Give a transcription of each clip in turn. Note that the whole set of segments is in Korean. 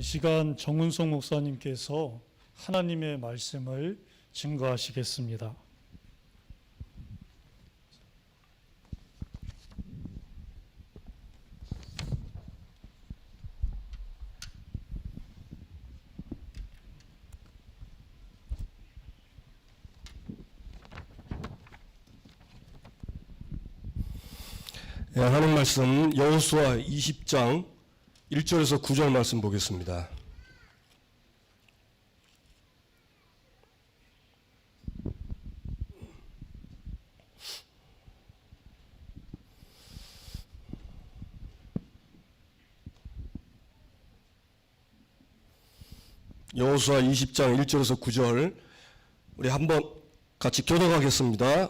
이 시간 정은송 목사님께서 하나님의 말씀을 증거하시겠습니다. 하나님 말씀 여호수아 20장 1절에서 9절 말씀 보겠습니다. 여호수아 20장 1절에서 9절 우리 한번 같이 교독하겠습니다.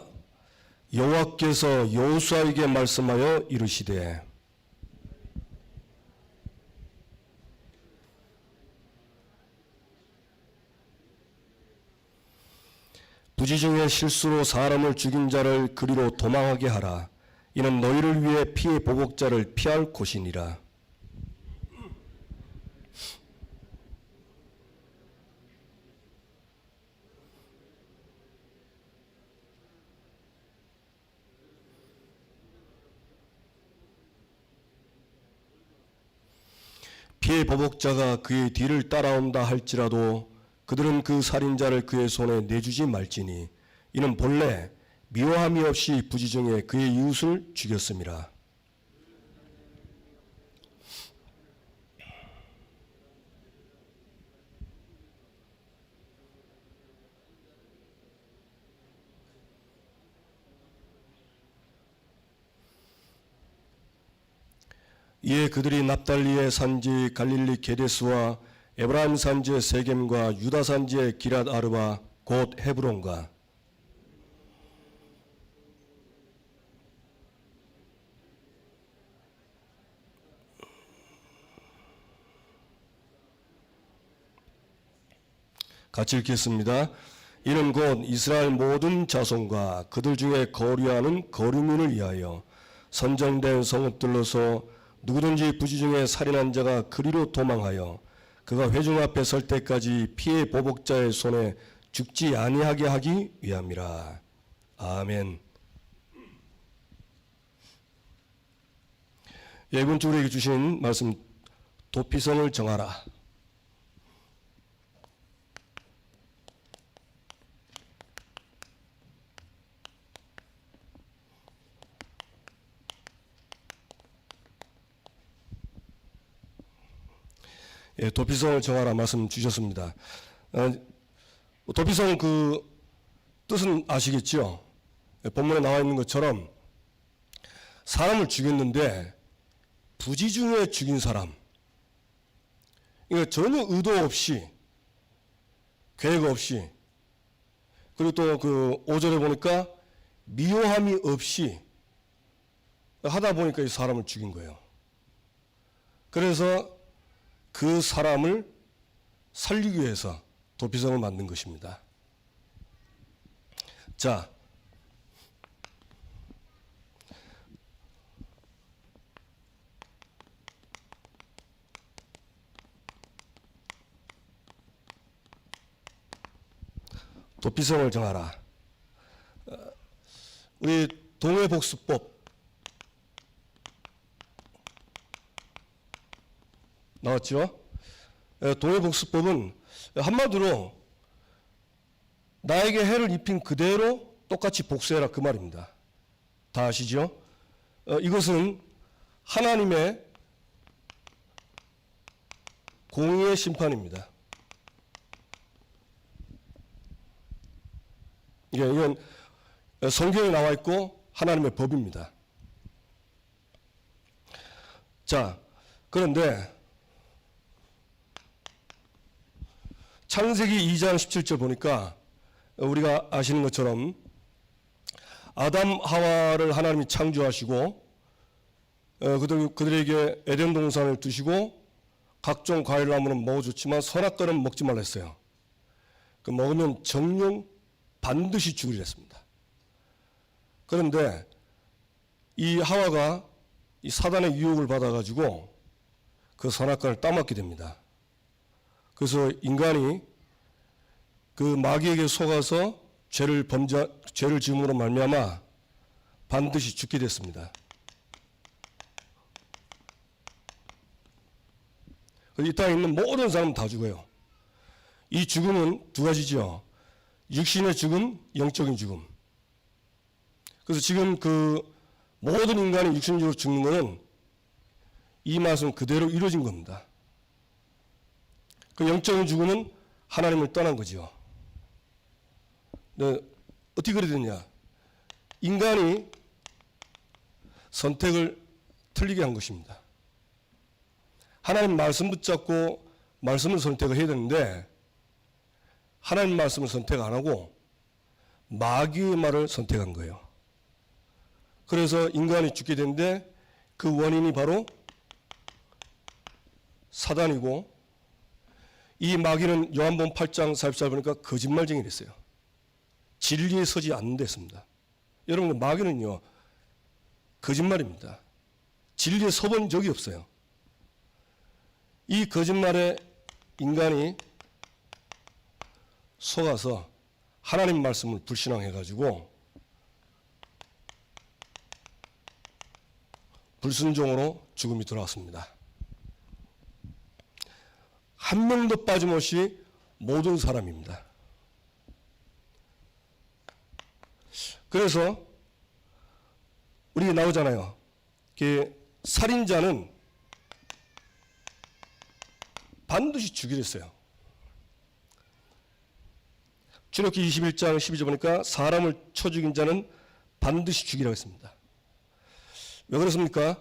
여호와께서 여호수아에게 말씀하여 이르시되 부지 중에 실수로 사람을 죽인 자를 그리로 도망하게 하라. 이는 너희를 위해 피의 보복자를 피할 곳이니라. 피의 보복자가 그의 뒤를 따라온다 할지라도 그들은 그 살인자를 그의 손에 내주지 말지니 이는 본래 미워함이 없이 부지 중에 그의 이웃을 죽였음이라. 이에 그들이 납달리의 산지 갈릴리 게데스와 에브라임 산지의 세겜과 유다 산지의 기랏 아르바 곧 헤브론과 같이 읽겠습니다. 이는 곧 이스라엘 모든 자손과 그들 중에 거류하는 거류민을 위하여 선정된 성읍들로서 누구든지 부지 중에 살인한 자가 그리로 도망하여 그가 회중 앞에 설 때까지 피의 보복자의 손에 죽지 아니하게 하기 위함이라. 아멘. 이번 주 우리에게 주신 말씀 도피성을 정하라. 도피성을 정하라 말씀 주셨습니다. 도피성 그 뜻은 아시겠죠? 본문에 나와 있는 것처럼 사람을 죽였는데 부지 중에 죽인 사람, 그러니까 전혀 의도 없이 계획 없이, 그리고 또 그 5절에 보니까 미워함이 없이 하다 보니까 이 사람을 죽인 거예요. 그래서 그 사람을 살리기 위해서 도피성을 만든 것입니다. 자, 도피성을 정하라. 우리 동해복수법 나왔죠? 동해복수법은 한마디로 나에게 해를 입힌 그대로 똑같이 복수해라 그 말입니다. 다 아시죠? 이것은 하나님의 공의의 심판입니다. 이건 성경에 나와 있고 하나님의 법입니다. 자, 그런데 창세기 2장 17절 보니까 우리가 아시는 것처럼 아담 하와를 하나님이 창조하시고 그들에게 에덴 동산을 두시고 각종 과일나무는 먹어줬지만 선악과는 먹지 말라 했어요. 그 먹으면 정령 반드시 죽으리라 했습니다. 그런데 이 하와가 이 사단의 유혹을 받아가지고 그 선악과를 따먹게 됩니다. 그래서 인간이 그 마귀에게 속아서 죄를 지음으로 말미암아 반드시 죽게 됐습니다. 이 땅에 있는 모든 사람은 다 죽어요. 이 죽음은 두 가지죠. 육신의 죽음, 영적인 죽음. 그래서 지금 그 모든 인간이 육신적으로 죽는 것은 이 말씀 그대로 이루어진 겁니다. 그 영적인 죽음은 하나님을 떠난 거죠. 근데 어떻게 그래 됐냐? 인간이 선택을 틀리게 한 것입니다. 하나님 말씀 붙잡고 말씀을 선택을 해야 되는데 하나님 말씀을 선택 안 하고 마귀의 말을 선택한 거예요. 그래서 인간이 죽게 됐는데 그 원인이 바로 사단이고, 이 마귀는 요한복음 8장 44절 보니까 거짓말쟁이랬어요. 진리에 서지 않는 데였습니다. 여러분, 마귀는요 거짓말입니다. 진리에 서본 적이 없어요. 이 거짓말에 인간이 속아서 하나님 말씀을 불신앙해가지고 불순종으로 죽음이 돌아왔습니다. 한 명도 빠짐없이 모든 사람입니다. 그래서 우리 나오잖아요. 살인자는 반드시 죽이려 했어요. 출애굽기 21장 12절 보니까 사람을 쳐 죽인 자는 반드시 죽이라고 했습니다. 왜 그렇습니까?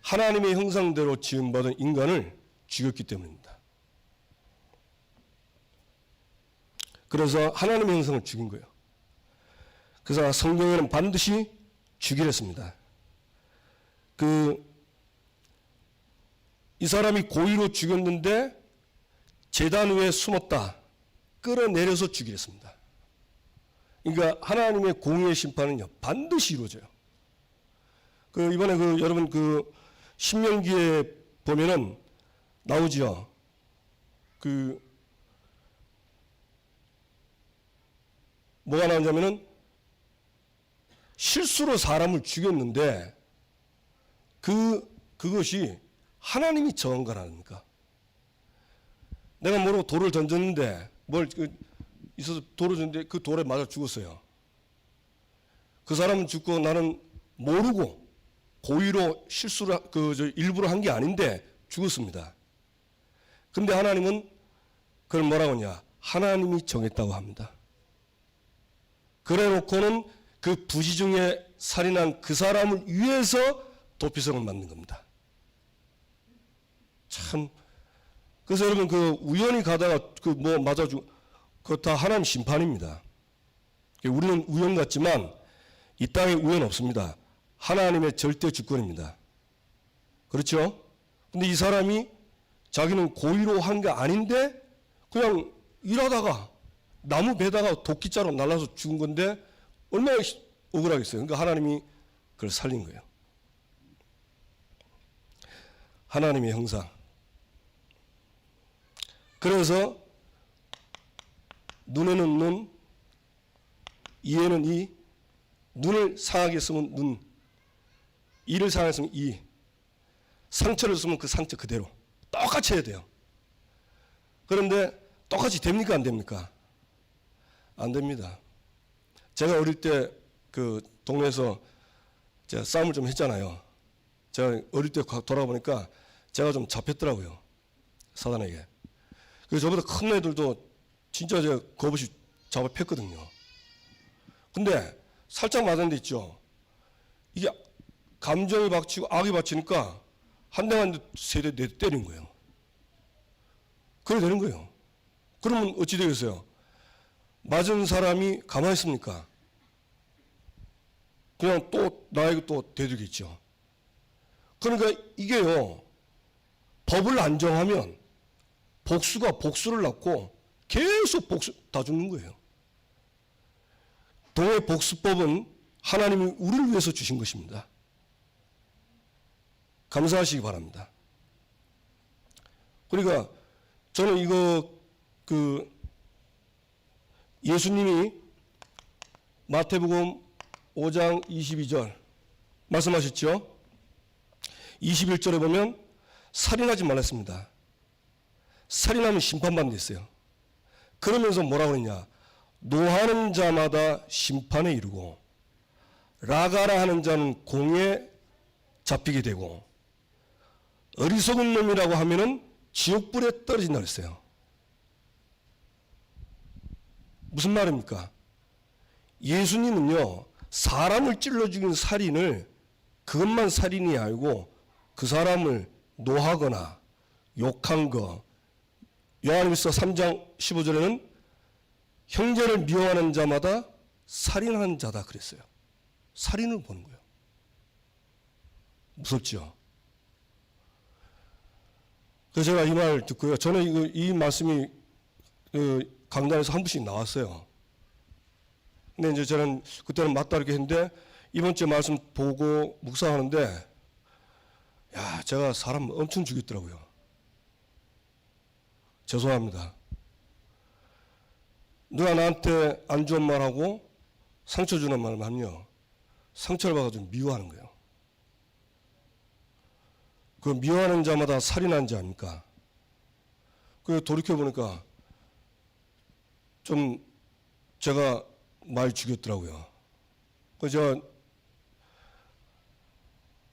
하나님의 형상대로 지음받은 인간을 죽였기 때문입니다. 그래서 하나님의 형상을 죽인 거예요. 그래서 성경에는 반드시 죽이라 했습니다. 이 사람이 고의로 죽였는데 제단 위에 숨었다. 끌어내려서 죽이라 했습니다. 그러니까 하나님의 공의의 심판은요 반드시 이루어져요. 이번에 여러분 신명기에 보면은 나오지요. 뭐가 나오냐면은 실수로 사람을 죽였는데 그것이 하나님이 정한 거라니까. 내가 모르고 돌을 던졌는데 있어서 돌을 던졌는데 그 돌에 맞아 죽었어요. 그 사람은 죽고 나는 모르고 고의로 실수를 일부러 한 게 아닌데 죽었습니다. 근데 하나님은 그걸 뭐라고 하냐? 하나님이 정했다고 합니다. 그래 놓고는 그 부지 중에 살인한 그 사람을 위해서 도피성을 만든 겁니다. 참. 그래서 여러분 우연히 가다가 맞아 그거 다 하나님 심판입니다. 우리는 우연 같지만 이 땅에 우연 없습니다. 하나님의 절대 주권입니다. 그렇죠? 근데 이 사람이 자기는 고의로 한 게 아닌데 그냥 일하다가 나무 베다가 도끼자로 날라서 죽은 건데 얼마나 억울하겠어요. 그러니까 하나님이 그걸 살린 거예요. 하나님의 형상. 그래서 눈에는 눈, 이에는 이, 눈을 상하게 쓰면 눈, 이를 상하게 쓰면 이, 상처를 쓰면 그 상처 그대로 똑같이 해야 돼요. 그런데 똑같이 됩니까 안 됩니까? 안 됩니다. 제가 어릴 때 동네에서 제가 싸움을 좀 했잖아요. 제가 어릴 때 돌아보니까 제가 좀 잡혔더라고요. 사단에게. 그래서 저보다 큰 애들도 진짜 제가 겁없이 잡아 팼거든요. 근데 살짝 맞은 데 있죠. 이게 감정이 박치고 악이 박치니까 한 대만 세 대, 네 대 때린 거예요. 그래 되는 거예요. 그러면 어찌 되겠어요? 맞은 사람이 가만히 있습니까? 그냥 또 나에게 또 대들겠죠. 그러니까 이게요, 법을 안 정하면 복수가 복수를 낳고 계속 복수 다 죽는 거예요. 동해 복수법은 하나님이 우리를 위해서 주신 것입니다. 감사하시기 바랍니다. 그러니까 저는 이거 예수님이 마태복음 5장 22절 말씀하셨죠? 21절에 보면 살인하지 말랬습니다. 살인하면 심판받는 데 있어요. 그러면서 뭐라고 그러냐? 노하는 자마다 심판에 이르고 라가라 하는 자는 공에 잡히게 되고 어리석은 놈이라고 하면은 지옥불에 떨어진다 그랬어요. 무슨 말입니까? 예수님은요, 사람을 찔러 죽인 살인을 그것만 살인이 아니고 그 사람을 노하거나 욕한 거, 요한일서 3장 15절에는 형제를 미워하는 자마다 살인하는 자다 그랬어요. 살인을 보는 거예요. 무섭죠? 그래서 제가 이 말 듣고요. 저는 이 말씀이 강단에서 한 번씩 나왔어요. 근데 이제 저는 그때는 맞다 이렇게 했는데 이번 주에 말씀 보고 묵상하는데 야, 제가 사람 엄청 죽였더라고요. 죄송합니다. 누가 나한테 안 좋은 말하고 상처 주는 말을 하면요, 상처를 받아서 미워하는 거예요. 그 미워하는 자마다 살인한 자 아닙니까? 그 돌이켜보니까 좀 제가 많이 죽였더라고요. 그래서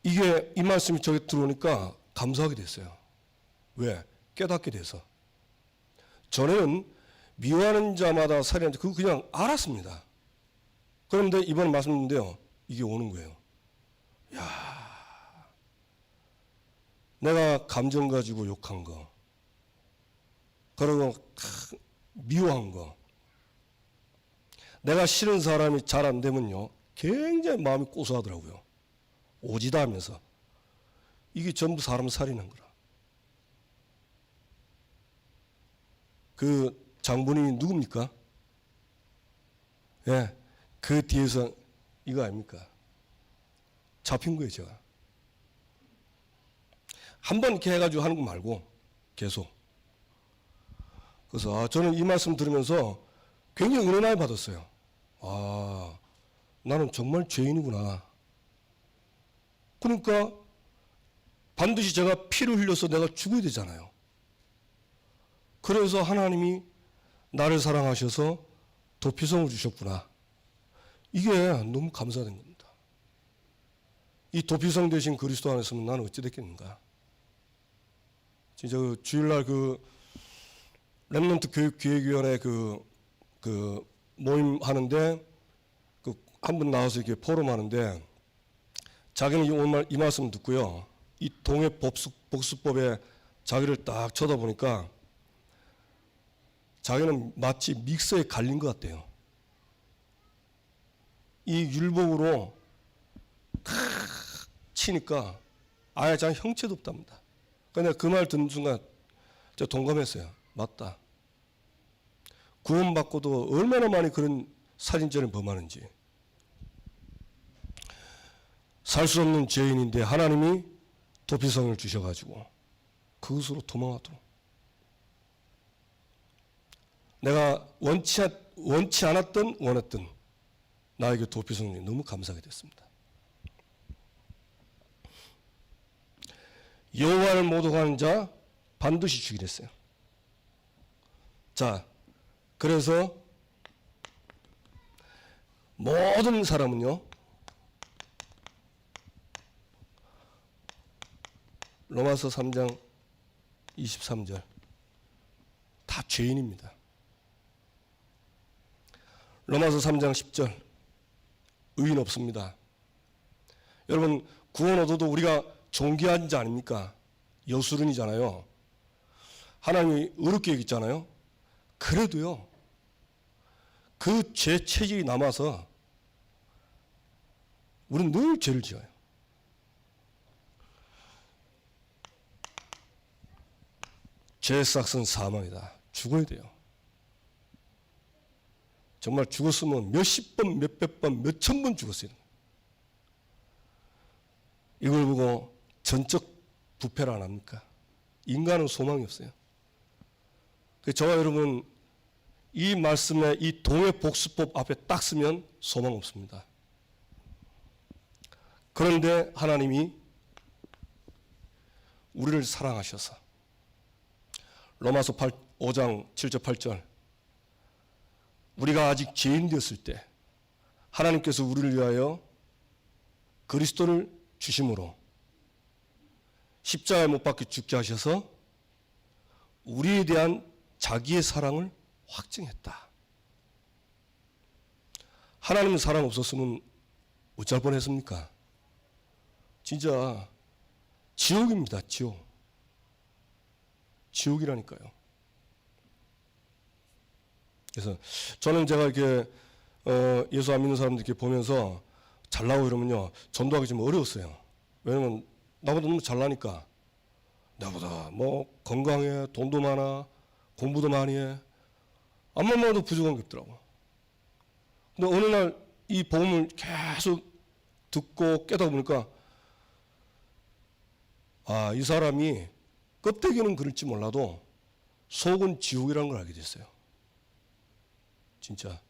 제가 이 말씀이 저기 들어오니까 감사하게 됐어요. 왜? 깨닫게 돼서. 전에는 미워하는 자마다 살인한 자, 그거 그냥 알았습니다. 그런데 이번에 말씀드렸는데요, 이게 오는 거예요. 야, 내가 감정 가지고 욕한 거, 그리고 미워한 거, 내가 싫은 사람이 잘 안 되면요, 굉장히 마음이 고소하더라고요. 오지다 하면서. 이게 전부 사람 살인한 거라. 그 장본인이 누굽니까? 예, 그 뒤에서 이거 아닙니까? 잡힌 거예요, 제가. 한 번 이렇게 해가지고 하는 거 말고 계속. 그래서 저는 이 말씀 들으면서 굉장히 은혜 많이 받았어요. 아, 나는 정말 죄인이구나. 그러니까 반드시 제가 피를 흘려서 내가 죽어야 되잖아요. 그래서 하나님이 나를 사랑하셔서 도피성을 주셨구나. 이게 너무 감사된 겁니다. 이 도피성 되신 그리스도 안에서는 나는 어찌 됐겠는가. 진짜 그 주일날 렘넌트 교육기획위원회 모임 하는데 한 분 나와서 이렇게 포럼 하는데 자기는 오늘 이 말씀 듣고요, 이 동해 복수법에 자기를 딱 쳐다보니까 자기는 마치 믹서에 갈린 것 같대요. 이 율법으로 탁 치니까 아예 자기 형체도 없답니다. 그러니까 그 말 듣는 순간 제가 동감했어요. 맞다. 구원받고도 얼마나 많이 그런 살인죄를 범하는지. 살 수 없는 죄인인데 하나님이 도피성을 주셔가지고 그것으로 도망하도록. 내가 원치 않았던 원했던 나에게 도피성이 너무 감사하게 됐습니다. 여호와를 모독하는 자 반드시 죽이라 했어요. 자, 그래서 모든 사람은요, 로마서 3장 23절 다 죄인입니다. 로마서 3장 10절 의인 없습니다. 여러분, 구원 얻어도 우리가 존귀한 자 아닙니까? 여수른이잖아요. 하나님이 의롭게 여기잖아요. 그래도요, 그 죄 체질이 남아서 우리는 늘 죄를 지어요. 죄의 삭은 사망이다. 죽어야 돼요. 정말 죽었으면 몇십 번, 몇백 번, 몇천 번 죽었어요. 이걸 보고 전적 부패를 안 합니까? 인간은 소망이 없어요. 저와 여러분 이 말씀에 이 동해복수법 앞에 딱 쓰면 소망 없습니다. 그런데 하나님이 우리를 사랑하셔서 로마서 5장 7절 8절 우리가 아직 죄인 되었을 때 하나님께서 우리를 위하여 그리스도를 주심으로 십자가에 못 박혀 죽게 하셔서 우리에 대한 자기의 사랑을 확증했다. 하나님의 사랑 없었으면 어쩔 뻔했습니까? 진짜 지옥입니다. 지옥이라니까요. 그래서 저는 제가 이렇게 예수 안 믿는 사람들 이렇게 보면서 잘나고 이러면요 전도하기 좀 어려웠어요. 왜냐면 나보다 너무 잘나니까. 나보다 뭐 건강해, 돈도 많아, 공부도 많이 해. 암만 봐도 부족한 게 없더라고. 근데 어느 날 이 복음을 계속 듣고 깨닫다 보니까 아, 이 사람이 껍데기는 그럴지 몰라도 속은 지옥이라는 걸 알게 됐어요. 진짜.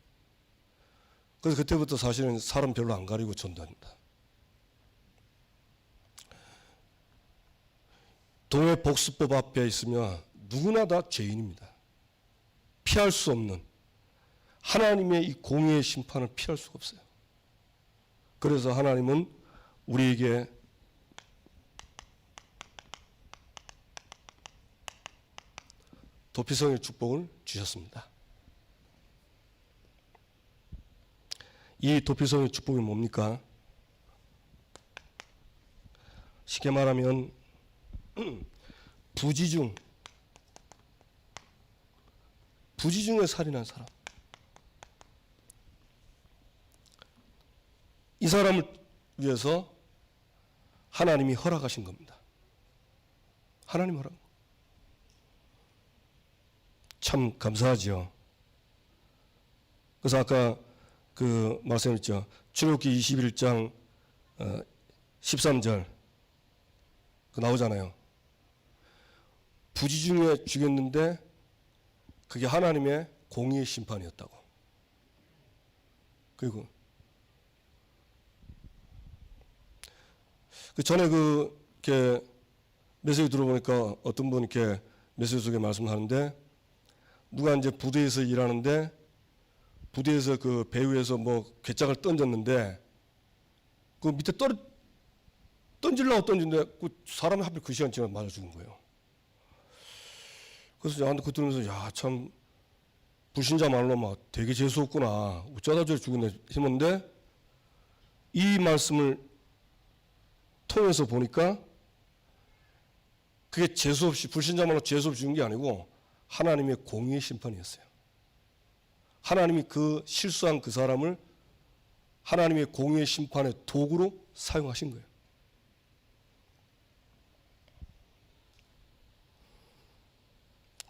그래서 그때부터 사실은 사람 별로 안 가리고 전도합니다. 동해복수법 앞에 있으면 누구나 다 죄인입니다. 피할 수 없는 하나님의 이 공의의 심판을 피할 수가 없어요. 그래서 하나님은 우리에게 도피성의 축복을 주셨습니다. 이 도피성의 축복이 뭡니까? 쉽게 말하면 부지중에 살인한 사람. 이 사람을 위해서 하나님이 허락하신 겁니다. 하나님 허락. 참 감사하죠. 그래서 아까 그 말씀했죠. 출애굽기 21장 13절 그 나오잖아요. 부지중에 죽였는데 그게 하나님의 공의의 심판이었다고. 그리고 그 전에 이렇게 메시지 들어보니까 어떤 분 이렇게 메시지 속에 말씀하는데 누가 이제 부대에서 일하는데 부대에서 그 배후에서 뭐 괴짝을 던졌는데 그 밑에 던지려고 던진데 그 사람이 하필 그 시간쯤에 맞아 죽은 거예요. 그래서 저한테 그거 들으면서 야, 참 불신자 말로 막 되게 재수 없구나. 어쩌다 저리 죽었네 했는데 이 말씀을 통해서 보니까 그게 재수 없이 불신자 말로 재수 없이 죽은 게 아니고 하나님의 공의의 심판이었어요. 하나님이 그 실수한 그 사람을 하나님의 공의의 심판의 도구로 사용하신 거예요.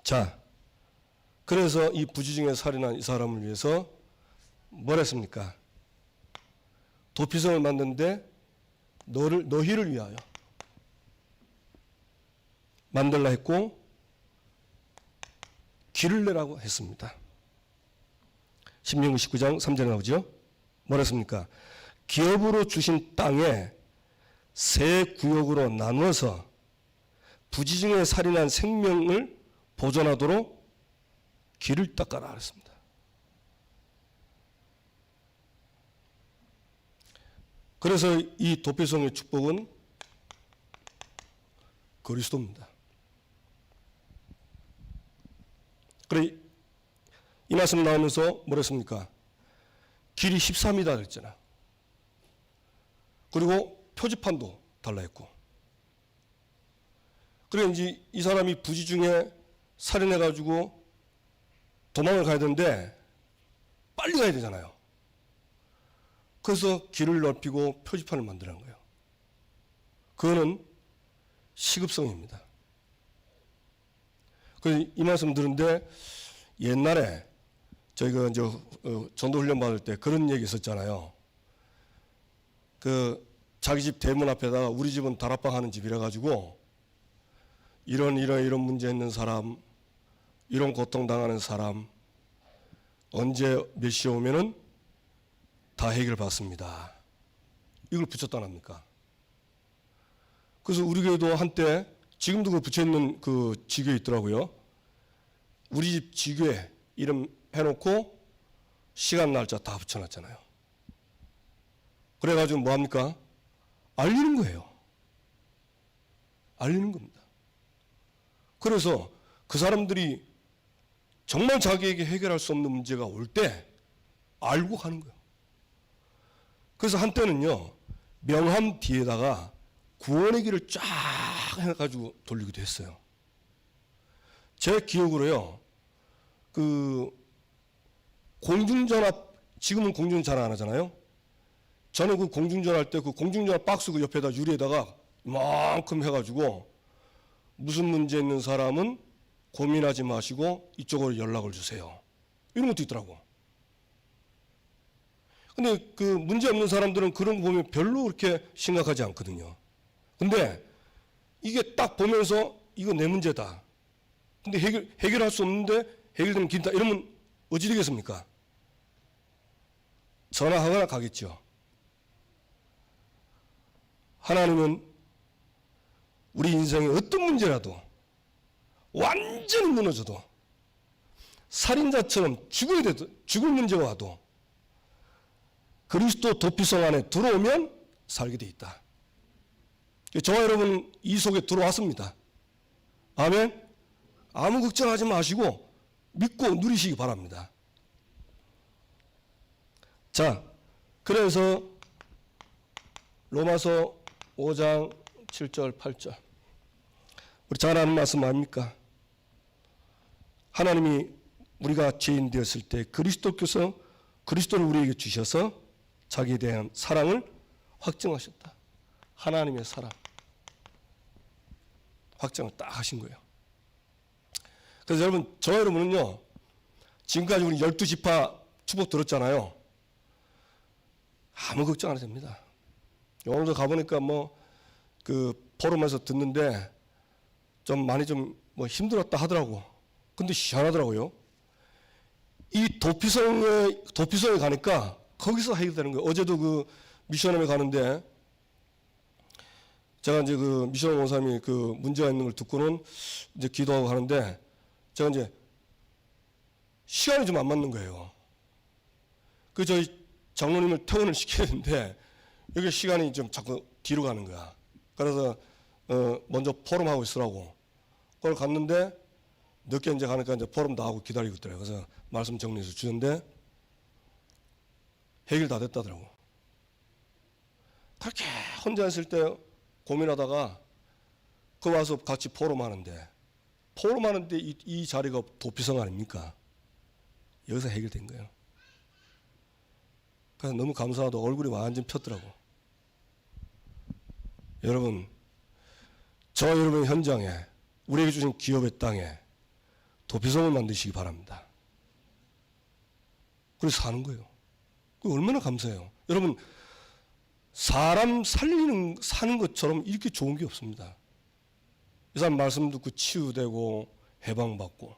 자, 그래서 이 부지중에 살인한 이 사람을 위해서 뭘 했습니까? 도피성을 만드는데 너희를 위하여 만들라 했고 길을 내라고 했습니다. 신명기 19장 3절에 나오죠. 뭘 했습니까? 기업으로 주신 땅에 세 구역으로 나누어서 부지중에 살인한 생명을 보존하도록 길을 닦아라 그랬습니다. 그래서 이 도피성의 축복은 그리스도입니다. 그래 이 말씀 나오면서 뭐랬습니까? 길이 13이다 그랬잖아. 그리고 표지판도 달라 했고. 그래 이제 이 사람이 부지중에 살인해가지고 도망을 가야 되는데 빨리 가야 되잖아요. 그래서 길을 넓히고 표지판을 만드는 거예요. 그거는 시급성입니다. 그래서 이 말씀 들은데 옛날에 저희가 이제 전도 훈련 받을 때 그런 얘기 있었잖아요. 그 자기 집 대문 앞에다가 우리 집은 다락방 하는 집이라 가지고 이런 문제 있는 사람, 이런 고통당하는 사람, 언제 몇 시에 오면은 다 해결받습니다. 이걸 붙였다 납니까? 그래서 우리 교회도 한때, 지금도 그 붙여있는 그 지교에 있더라고요. 우리 집 지교에 이름 해놓고 시간 날짜 다 붙여놨잖아요. 그래가지고 뭐합니까? 알리는 거예요. 알리는 겁니다. 그래서 그 사람들이 정말 자기에게 해결할 수 없는 문제가 올 때 알고 가는 거예요. 그래서 한때는요, 명함 뒤에다가 구원의 길을 쫙 해가지고 돌리기도 했어요. 제 기억으로요, 그 공중전화, 지금은 공중전화 안 하잖아요. 저는 그 공중전화 할 때 그 공중전화 박스 그 옆에다 유리에다가 이만큼 해가지고 무슨 문제 있는 사람은 고민하지 마시고 이쪽으로 연락을 주세요. 이런 것도 있더라고. 근데 그 문제 없는 사람들은 그런 거 보면 별로 그렇게 심각하지 않거든요. 근데 이게 딱 보면서 이거 내 문제다. 근데 해결할 수 없는데 해결되면 긴다. 이러면 어찌 되겠습니까? 전화하거나 가겠죠. 하나님은 우리 인생의 어떤 문제라도 완전히 무너져도 살인자처럼 죽을 문제가 와도 그리스도 도피성 안에 들어오면 살게 돼 있다. 저와 여러분 이 속에 들어왔습니다. 아멘. 아무 걱정하지 마시고 믿고 누리시기 바랍니다. 자, 그래서 로마서 5장 7절 8절 우리 잘 아는 말씀 아닙니까? 하나님이 우리가 죄인 되었을 때 그리스도께서 그리스도를 우리에게 주셔서 자기에 대한 사랑을 확증하셨다. 하나님의 사랑 확정을 딱 하신 거예요. 그래서 여러분, 저 여러분은요, 지금까지 우리 12지파 축복 들었잖아요. 아무 걱정 안 해도 됩니다. 오늘도 가보니까 그 포럼에서 듣는데 좀 많이 좀 힘들었다 하더라고. 근데 희한하더라고요. 이 도피성에 가니까 거기서 해결되는 거예요. 어제도 그 미션홈에 가는데 제가 이제 그 미션홈 원사님이 그 문제가 있는 걸 듣고는 이제 기도하고 하는데 제가 이제 시간이 좀 안 맞는 거예요. 그 저희 장로님을 퇴원을 시켜야 되는데 여기 시간이 좀 자꾸 뒤로 가는 거야. 그래서 먼저 포럼하고 있으라고. 그걸 갔는데 늦게 이제 가니까 이제 포럼 다 하고 기다리고 있더라고요. 그래서 말씀 정리해서 주는데 해결 다 됐다더라고. 그렇게 혼자 있을 때 고민하다가 그 와서 같이 포럼하는데 이 자리가 도피성 아닙니까? 여기서 해결된 거예요. 그래서 너무 감사하다. 얼굴이 완전 폈더라고. 여러분, 저 여러분 현장에 우리에게 주신 기업의 땅에 도피성을 만드시기 바랍니다. 그래서 사는 거예요. 그 얼마나 감사해요. 여러분, 사람 사는 것처럼 이렇게 좋은 게 없습니다. 이 사람 말씀 듣고 치유되고 해방받고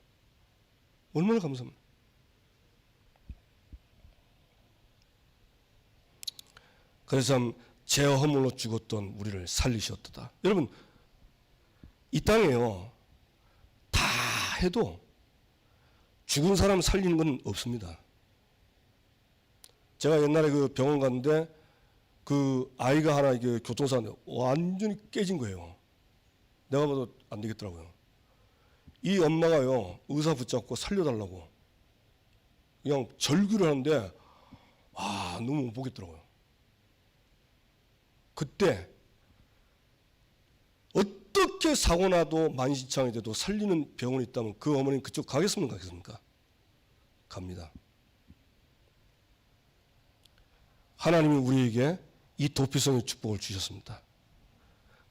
얼마나 감사합니다. 그래서 참 죄와 허물로 죽었던 우리를 살리셨도다. 여러분, 이 땅에요, 다 해도 죽은 사람 살리는 건 없습니다. 제가 옛날에 그 병원 갔는데 그 아이가 하나 이게 교통사고인데 완전히 깨진 거예요. 내가 봐도 안 되겠더라고요. 이 엄마가요, 의사 붙잡고 살려달라고 그냥 절규를 하는데 너무 못 보겠더라고요. 그때 어떻게 사고 나도 만신창이 돼도 살리는 병원이 있다면 그 어머니는 그쪽 가겠습니까? 갑니다. 하나님이 우리에게 이 도피성의 축복을 주셨습니다.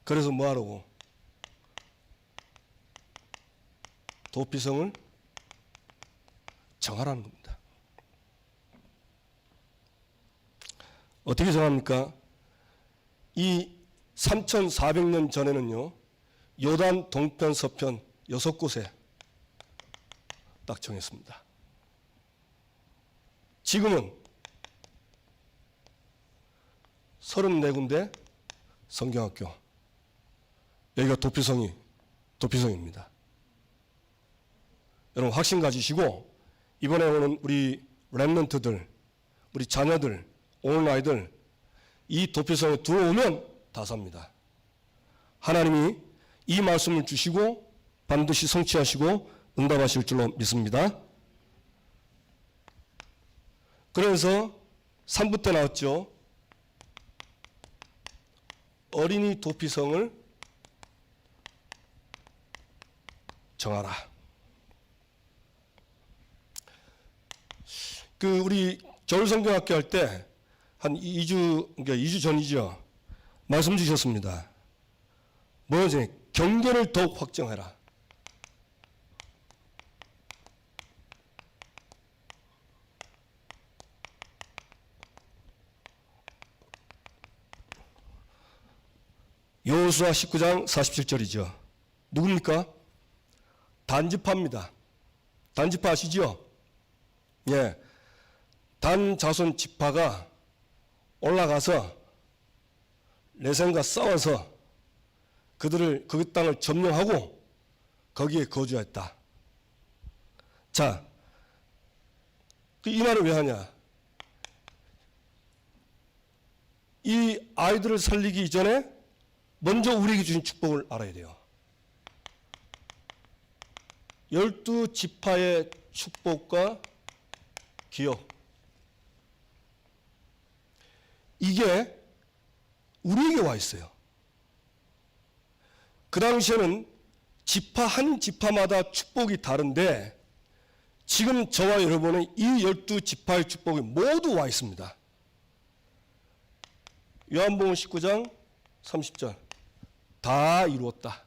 그래서 뭐 하라고? 도피성을 정하라는 겁니다. 어떻게 정합니까? 이 3,400년 전에는요, 요단 동편 서편 6곳에 딱 정했습니다. 지금은 34군데 성경학교, 여기가 도피성입니다. 여러분 확신 가지시고 이번에 오는 우리 렘넌트들, 우리 자녀들, 오는 아이들 이 도피성에 들어오면 다 삽니다. 하나님이 이 말씀을 주시고 반드시 성취하시고 응답하실 줄로 믿습니다. 그래서 3부 때 나왔죠. 어린이 도피성을 정하라. 우리 겨울성경학교 할 때 한 2주, 그러니까 2주 전이죠. 말씀 주셨습니다. 뭐였지? 경계를 더욱 확정해라. 여호수아 19장 47절이죠. 누굽니까? 단지파입니다. 단지파 아시죠? 예. 단 자손 지파가 올라가서 레센과 싸워서 그 땅을 점령하고 거기에 거주했다. 자, 이 말을 왜 하냐? 이 아이들을 살리기 이전에 먼저 우리에게 주신 축복을 알아야 돼요. 12지파의 축복과 기업. 이게 우리에게 와 있어요. 그 당시에는 지파 한 지파마다 축복이 다른데 지금 저와 여러분은 이 12지파의 축복이 모두 와 있습니다. 요한복음 19장 30절. 다 이루었다.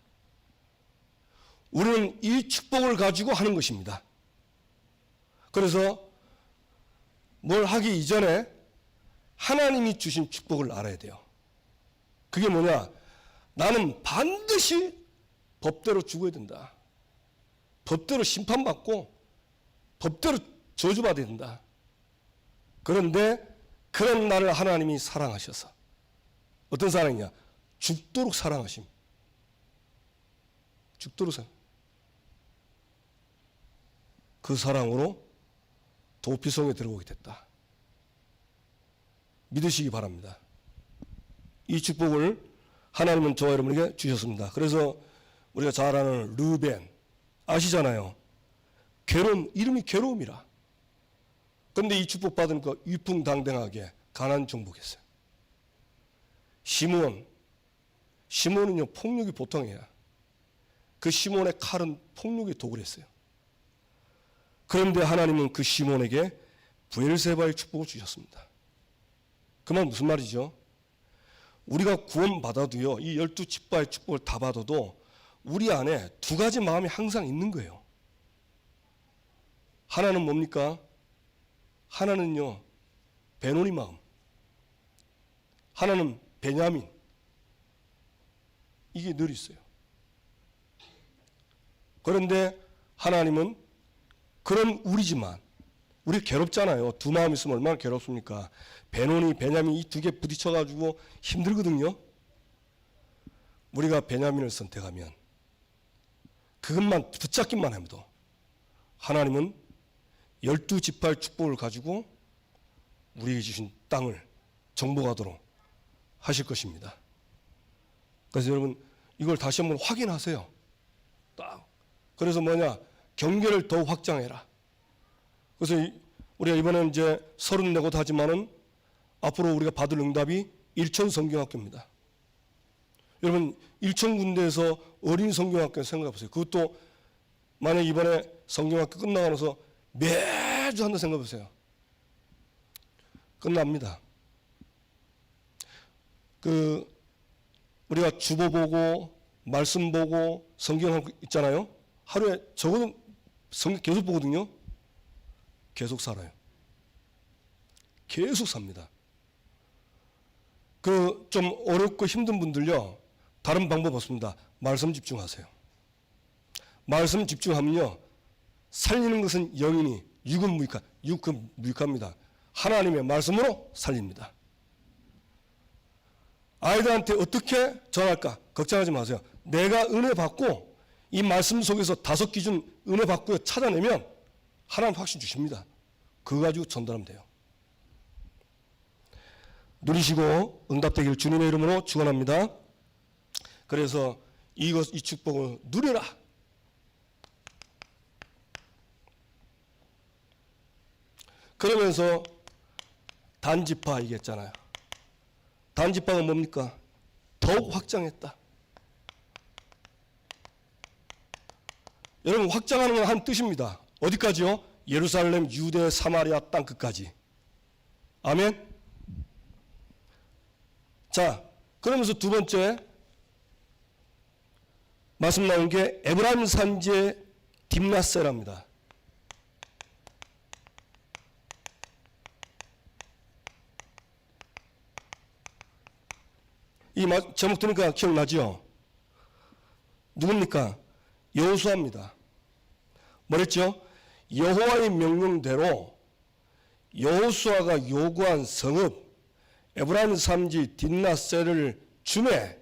우리는 이 축복을 가지고 하는 것입니다. 그래서 뭘 하기 이전에 하나님이 주신 축복을 알아야 돼요. 그게 뭐냐? 나는 반드시 법대로 죽어야 된다. 법대로 심판받고 법대로 저주받아야 된다. 그런데 그런 나를 하나님이 사랑하셔서 어떤 사랑이냐? 죽도록 사랑하심. 죽도록 사랑. 그 사랑으로 도피성에 들어오게 됐다. 믿으시기 바랍니다. 이 축복을 하나님은 저와 여러분에게 주셨습니다. 그래서 우리가 잘 아는 르벤 아시잖아요. 이름이 괴로움이라. 그런데 이 축복 받으니까 위풍당당하게 가나안 정복했어요. 시몬은요 폭력이 보통이야. 그 시몬의 칼은 폭력의 도구를 했어요. 그런데 하나님은 그 시몬에게 브엘세바의 축복을 주셨습니다. 그 말 무슨 말이죠? 우리가 구원받아도요, 이 12지파의 축복을 다 받아도 우리 안에 두 가지 마음이 항상 있는 거예요. 하나는 뭡니까? 하나는요, 베노니 마음. 하나는 베냐민. 이게 늘 있어요. 그런데 하나님은 그런 우리지만, 우리 괴롭잖아요. 두 마음 있으면 얼마나 괴롭습니까? 베노니, 베냐민 이 두 개 부딪혀가지고 힘들거든요. 우리가 베냐민을 선택하면 그것만 붙잡기만 해도 하나님은 12지파의 축복을 가지고 우리에게 주신 땅을 정복하도록 하실 것입니다. 그래서 여러분 이걸 다시 한번 확인하세요. 딱. 그래서 뭐냐? 경계를 더욱 확장해라. 그래서 우리가 이번에는 이제 34곳 하지만은 앞으로 우리가 받을 응답이 일천 성경학교입니다. 여러분 일천 군데에서 어린 성경학교 생각해 보세요. 그것도 만약 이번에 성경학교 끝나고 나서 매주 한다 생각해 보세요. 끝납니다. 우리가 주보 보고 말씀 보고 성경학교 있잖아요. 하루에 적어도 성경 계속 보거든요. 계속 살아요. 계속 삽니다. 좀 어렵고 힘든 분들요, 다른 방법 없습니다. 말씀 집중하세요. 말씀 집중하면요, 살리는 것은 영이니 육은 무익합니다. 하나님의 말씀으로 살립니다. 아이들한테 어떻게 전할까 걱정하지 마세요. 내가 은혜 받고 이 말씀 속에서 5기준 은혜 받고 찾아내면 하나님 확신 주십니다. 그거 가지고 전달하면 돼요. 누리시고 응답되길 주님의 이름으로 축원합니다. 그래서 이 축복을 누려라. 그러면서 단지파 얘기했잖아요. 단지파가 뭡니까? 더욱 확장했다. 여러분, 확장하는 건 한 뜻입니다. 어디까지요? 예루살렘, 유대, 사마리아 땅 끝까지. 아멘. 자, 그러면서 두 번째 말씀 나온 게 에브라임 산지의 딥나세랍니다. 이 제목 들으니까 기억나죠? 누굽니까? 여호수아입니다. 뭐랬죠? 여호와의 명령대로 여호수아가 요구한 성읍 에브라임 산지 딥나세를 주매.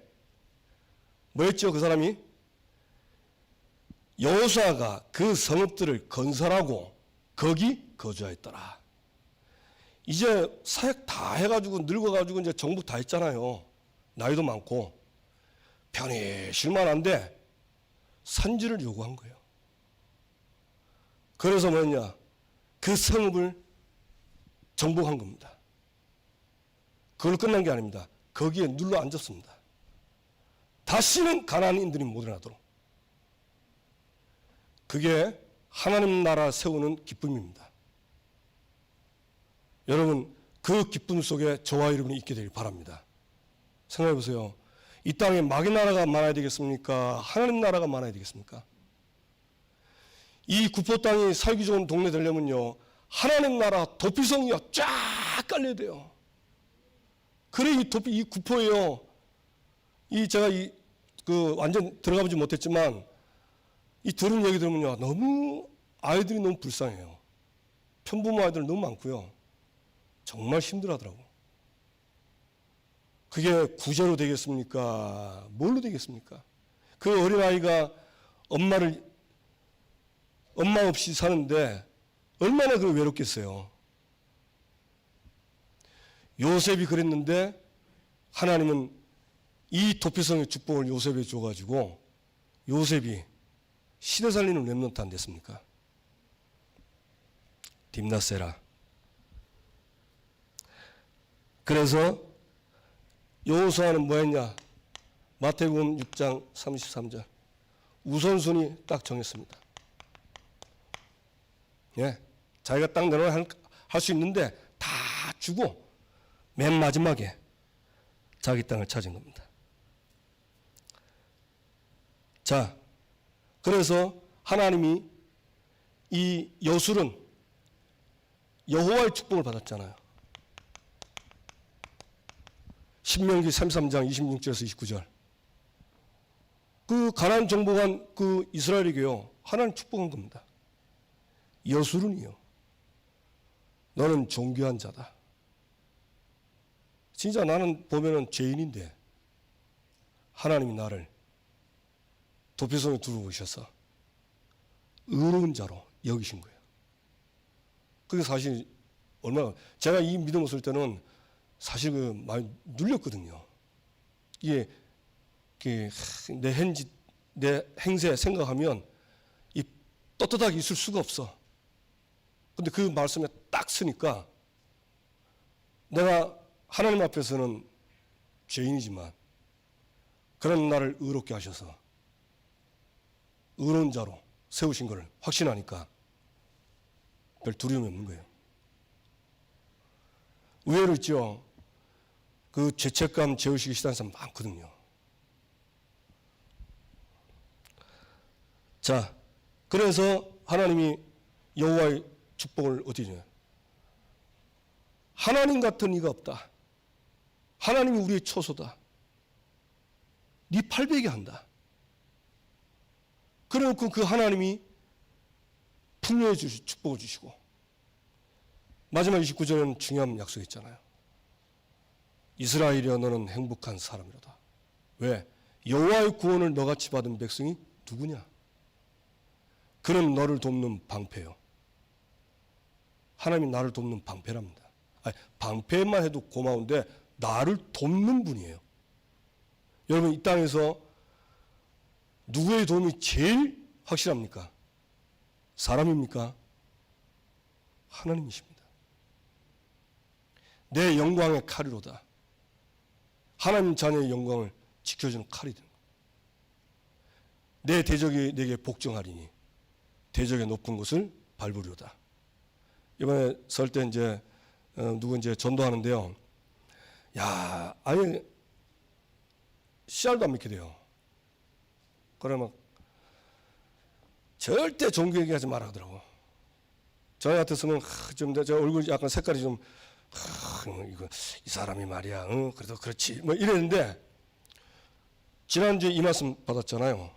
뭐였죠? 그 사람이 여호수아가 그 성읍들을 건설하고 거기 거주하였더라. 이제 사역 다 해가지고 늙어가지고 이제 정부 다 했잖아요. 나이도 많고 편히 쉴만한데 산지를 요구한 거예요. 그래서 뭐냐, 그 성읍을 정복한 겁니다. 그걸로 끝난 게 아닙니다. 거기에 눌러 앉았습니다. 다시는 가나안인들이 못 일어나도록. 그게 하나님 나라 세우는 기쁨입니다. 여러분, 그 기쁨 속에 저와 여러분이 있게 되길 바랍니다. 생각해 보세요. 이 땅에 마귀 나라가 많아야 되겠습니까? 하나님 나라가 많아야 되겠습니까? 이 구포 땅이 살기 좋은 동네 되려면요, 하나님 나라 도피성이요 쫙 깔려야 돼요. 그래 이 구포에요. 제가 완전 들어가 보지 못했지만 이 들은 얘기 들으면요, 너무 아이들이 너무 불쌍해요. 편부모 아이들 너무 많고요. 정말 힘들어하더라고. 그게 구제로 되겠습니까? 뭘로 되겠습니까? 그 어린아이가 엄마 없이 사는데 얼마나 그 외롭겠어요. 요셉이 그랬는데 하나님은 이 도피성의 축복을 요셉에 줘가지고 요셉이 시대 살리는 렘넌트 안 됐습니까? 딥나세라. 그래서 여호수아는 뭐했냐? 마태복음 6장 33절 우선순위 딱 정했습니다. 예, 자기가 딱 내놓으면 할 수 있는데 다 주고 맨 마지막에 자기 땅을 찾은 겁니다. 자, 그래서 하나님이 이 여술은 여호와의 축복을 받았잖아요. 신명기 33장 26절에서 29절. 그 가나안 정복한 그 이스라엘에게요, 하나님 축복한 겁니다. 여술은이요, 너는 존귀한 자다. 진짜 나는 보면은 죄인인데 하나님이 나를 도피성에 두고 오셔서 의로운 자로 여기신 거예요. 그게 사실 얼마나, 제가 이 믿음 없을 때는 사실 많이 눌렸거든요. 이게 내 행세 생각하면 이 떳떳하게 있을 수가 없어. 근데 그 말씀에 딱 쓰니까 내가 하나님 앞에서는 죄인이지만 그런 나를 의롭게 하셔서 의로운 자로 세우신 것을 확신하니까 별 두려움이 없는 거예요. 의외로 있죠. 그 죄책감 재우시기 싫다는 사람 많거든요. 자, 그래서 하나님이 여호와의 축복을 어떻게 줘요? 하나님 같은 이가 없다. 하나님이 우리의 초소다. 네 800이 한다. 그래놓고 그 하나님이 풍요해 주시, 축복을 주시고 마지막 29절에는 중요한 약속이 있잖아요. 이스라엘이여 너는 행복한 사람이로다. 왜? 여호와의 구원을 너같이 받은 백성이 누구냐? 그는 너를 돕는 방패요. 하나님이 나를 돕는 방패랍니다. 아니, 방패만 해도 고마운데 나를 돕는 분이에요. 여러분 이 땅에서 누구의 도움이 제일 확실합니까? 사람입니까? 하나님이십니다. 내 영광의 칼이로다. 하나님 자녀의 영광을 지켜주는 칼이 됩니다. 내 대적이 내게 복종하리니 대적의 높은 곳을 밟으리로다. 이번에 설 때 이제 누구 이제 전도하는데요. 야, 아예 씨알도 안 믿게 돼요. 그러면 절대 종교 얘기하지 말아 하더라고. 저희 같았으면 좀 제 얼굴 약간 색깔이 좀 이거 이 사람이 말이야. 그래도 그렇지. 뭐 이랬는데 지난주에 이 말씀 받았잖아요.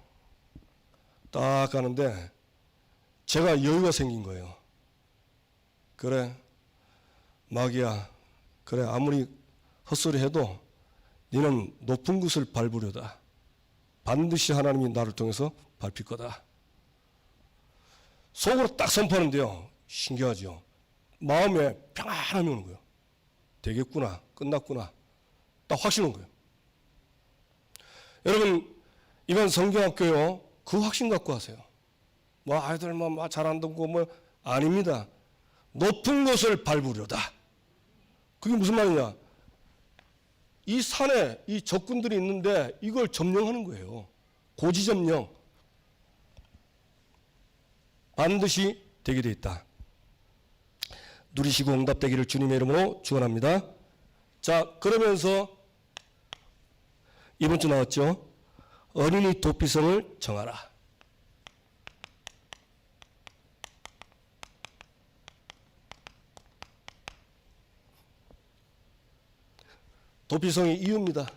딱 가는데 제가 여유가 생긴 거예요. 그래 마귀야, 그래 아무리 헛소리 해도 너는 높은 곳을 밟으려다. 반드시 하나님이 나를 통해서 밟힐 거다. 속으로 딱 선포하는데요. 신기하죠. 마음에 평안함이 오는 거예요. 되겠구나, 끝났구나, 딱 확신 온 거예요. 여러분 이번 성경학교요, 그 확신 갖고 하세요. 뭐 아이들 뭐 잘한다고 뭐 아닙니다. 높은 곳을 밟으려다. 그게 무슨 말이냐? 이 산에 이 적군들이 있는데 이걸 점령하는 거예요. 고지점령. 반드시 되게 돼 있다. 누리시고 응답되기를 주님의 이름으로 축원합니다. 자, 그러면서 이번 주 나왔죠. 어린이 도피성을 정하라. 도피성의 이유입니다.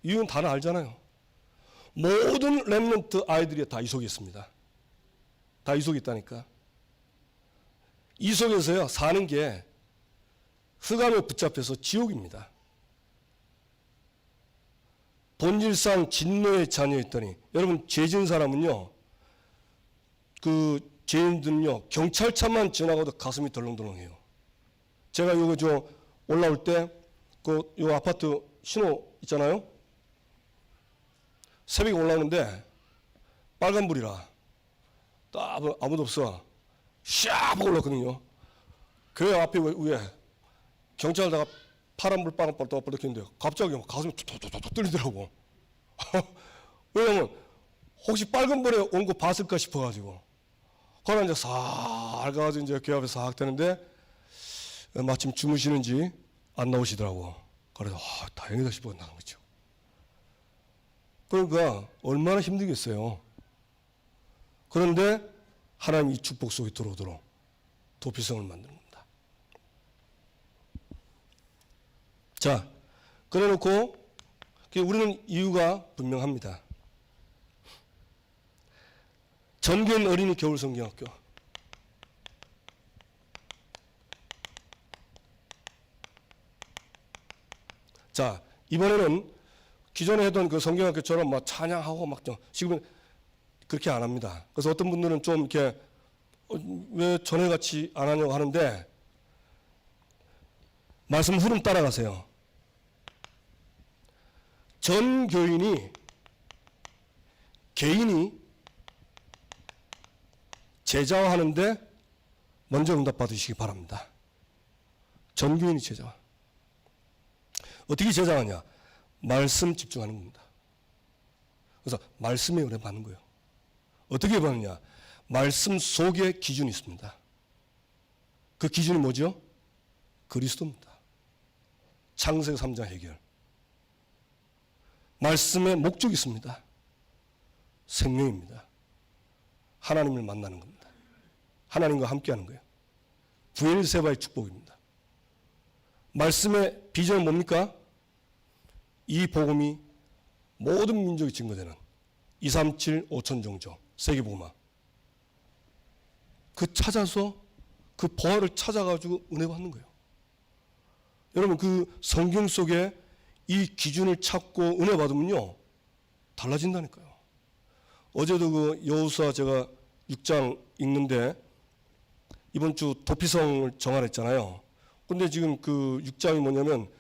이유는 다들 알잖아요. 모든 렘넌트 아이들이 다 이 속에 있습니다. 다 이 속에 있다니까. 이 속에서요 사는 게 흑암에 붙잡혀서 지옥입니다. 본질상 진노의 자녀였더니, 여러분 죄 지은 사람은요, 그 죄인들은요 경찰차만 지나가도 가슴이 덜렁덜렁해요. 제가 요거 저 올라올 때 요 아파트 신호 있잖아요. 새벽에 올라오는데 빨간불이라 딱 아무도 없어. 샥 올랐거든요. 그 앞에 위에 경찰다가 파란불 빨간불 또 뻗었는데 갑자기 가슴이 툭툭툭툭 떨리더라고. 왜냐면 혹시 빨간불에 온 거 봤을까 싶어가지고. 그러나 이제 싹 가가지고 이제 그 앞에 싹 되는데 마침 주무시는지 안 나오시더라고. 그래서 다행이다 싶어 나간 거죠. 그러니까 얼마나 힘들겠어요. 그런데 하나님 이 축복 속에 들어오도록 도피성을 만드는 겁니다. 자, 그래 놓고 우리는 이유가 분명합니다. 전교인 어린이 겨울성경학교. 자, 이번에는 기존에 했던 그 성경학교처럼 막 찬양하고 막 지금은 그렇게 안 합니다. 그래서 어떤 분들은 좀 이렇게 왜 전에같이 안 하냐고 하는데 말씀 흐름 따라가세요. 전 교인이 개인이 제자화하는데 먼저 응답 받으시기 바랍니다. 전 교인이 제자화. 어떻게 제자화하냐? 말씀 집중하는 겁니다. 그래서 말씀에 은혜 받는 거예요. 어떻게 받느냐? 말씀 속에 기준이 있습니다. 그 기준이 뭐죠? 그리스도입니다. 창세기 3장 해결. 말씀에 목적이 있습니다. 생명입니다. 하나님을 만나는 겁니다. 하나님과 함께하는 거예요. 부엘세바의 축복입니다. 말씀의 비전은 뭡니까? 이 복음이 모든 민족이 증거되는 237 5천 종족 세계복음화. 그 찾아서 그 보화를 찾아가지고 은혜 받는 거예요. 여러분 그 성경 속에 이 기준을 찾고 은혜 받으면요 달라진다니까요. 어제도 그 여호수아 제가 6장 읽는데 이번 주 도피성을 정하랬잖아요. 근데 지금 그 6장이 뭐냐면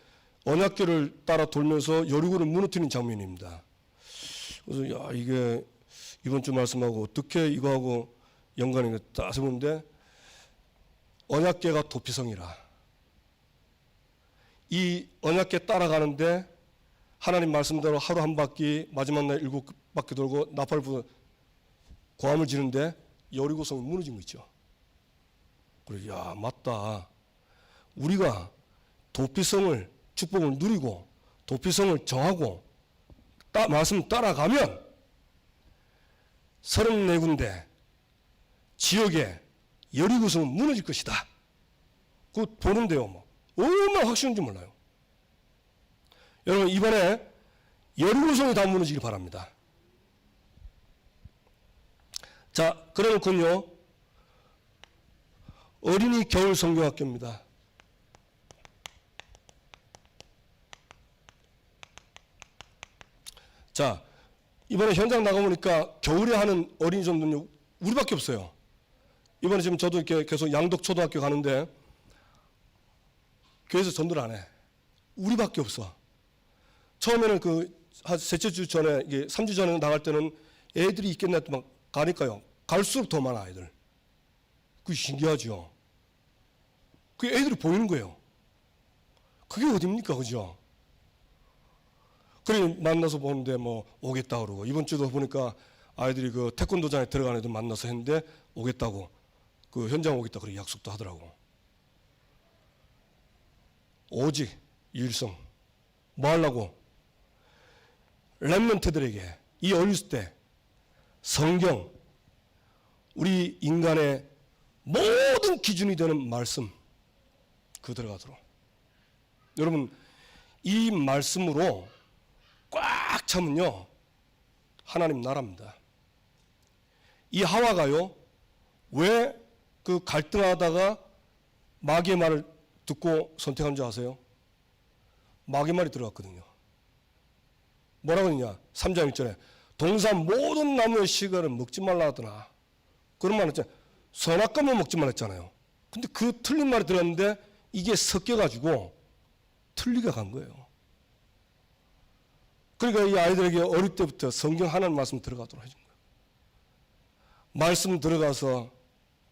언약궤를 따라 돌면서 여리고를 무너뜨리는 장면입니다. 그래서 야 이게 이번 주 말씀하고 어떻게 이거하고 연관이 딱 보는데 언약궤가 도피성이라. 이 언약궤 따라가는데 하나님 말씀대로 하루 한 바퀴 마지막 날 7바퀴 돌고 나팔 불어 고함을 지는데 여리고성이 무너진 거 있죠. 그래 야 맞다. 우리가 도피성을 축복을 누리고 도피성을 정하고 말씀 따라가면 34군데 지역에 여리고성은 무너질 것이다. 그거 보는데요. 뭐 얼마나 확신인지 몰라요. 여러분 이번에 여리고성이 다 무너지길 바랍니다. 자, 그래놓고요 어린이 겨울 성경학교입니다. 자, 이번에 현장 나가보니까 겨울에 하는 어린이 전도는요 우리밖에 없어요. 이번에 지금 저도 이렇게 계속 양덕 초등학교 가는데 교회에서 전도를 안 해. 우리밖에 없어. 처음에는 한 셋째 주 전에, 이게 3주 전에 나갈 때는 애들이 있겠나 막 가니까요. 갈수록 더 많아, 아이들. 그게 신기하죠. 그게 애들이 보이는 거예요. 그게 어딥니까, 그죠? 그래, 만나서 보는데 뭐 오겠다 그러고, 이번 주도 보니까 아이들이 그 태권도장에 들어간 애들 만나서 했는데 오겠다고, 그 현장 오겠다 그렇게 약속도 하더라고. 오직 유일성. 뭐 하려고? 렘넌트들에게 이 어렸을 때 성경, 우리 인간의 모든 기준이 되는 말씀 그 들어가도록. 여러분 이 말씀으로 꽉 차면요 하나님 나라입니다. 이 하와가요 왜 그 갈등하다가 마귀의 말을 듣고 선택한 줄 아세요? 마귀의 말이 들어갔거든요. 뭐라고 했냐? 3장 1절에 동산 모든 나무의 씨가를 먹지 말라 하더나. 그런 말 했잖아요. 선악과만 먹지 말라 했잖아요. 근데 그 틀린 말이 들어갔는데 이게 섞여가지고 틀리게 간 거예요. 그러니까 이 아이들에게 어릴 때부터 성경 하나님 말씀 들어가도록 해준 거예요. 말씀 들어가서